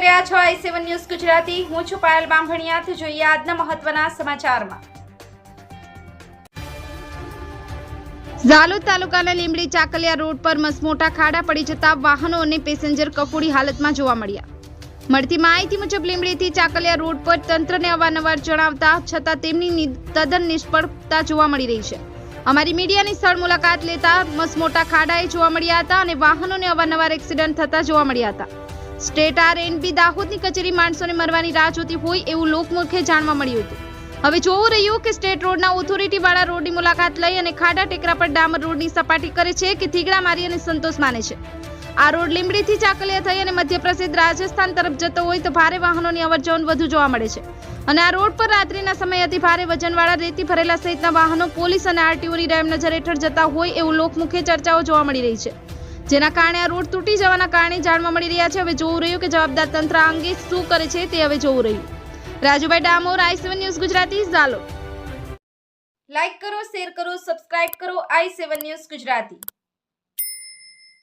રહ્યા છો i7 news Gujarati. હું છું પાયલ બામભણિયા। જોઈએ આજના મહત્વના સમાચારમાં। ઝાલોદ તાલુકાના લીંબડી ચાકલિયા રોડ પર મસમોટા ખાડા પડી જતા વાહનો અને પેસેન્જર કફોડી હાલતમાં જોવા મળ્યા। મળતી માહિતી મુજબ લીંબડીથી ચાકલિયા રોડ પર તંત્રને અવારનવાર જણાવતા છતાં તેમની તદ્દન નિષ્ફળતા જોવા મળી રહી છે। અમારી મીડિયાની સ્થળ મુલાકાત લેતા મસમોટા ખાડાએ જોવા મળ્યા હતા અને વાહનોને અવારનવાર એક્સિડન્ટ થતા જોવા મળ્યા હતા। સ્ટેટ આરએનબી દાહોદની કચેરી માણસોને મરવાની રાહ જોતી હોય એવું લોકમુખે જાણવા મળ્યું હતું। હવે જોવું રહ્યું કે સ્ટેટ રોડના ઓથોરિટી વાળા રોડની મુલાકાત લઈ અને ખાડા ટેકરા પર ડામર રોડની સપાટી કરે છે કે થીગડા મારી અને સંતોષ માને છે। આ રોડ લીંબડીથી ચાકલિયા થઈ અને મધ્યપ્રદેશ રાજસ્થાન તરફ જતો હોય તો ભારે વાહનોની અવરજવર વધુ જોવા મળે છે અને આ રોડ પર રાત્રિના સમયે અતિ ભારે વજનવાળા રેતી ભરેલા સહિતના વાહનો પોલીસ અને આરટીઓની રહેમ નજર હેઠળ જતા હોય એવું લોકમુખે ચર્ચાઓ જોવા મળી રહી છે, જેના કારણે આ રોડ તૂટી જવાના કારણે જાણવા મળી રહ્યા છે। હવે જોવું રહ્યું કે જવાબદાર તંત્ર આ અંગે શું કરે છે તે હવે જોવું રહ્યું। Rajubhai Damor, i7 news Gujarati, Jhalod. Like કરો, શેર કરો, સબસ્ક્રાઇબ કરો i7 ન્યૂઝ ગુજરાતી।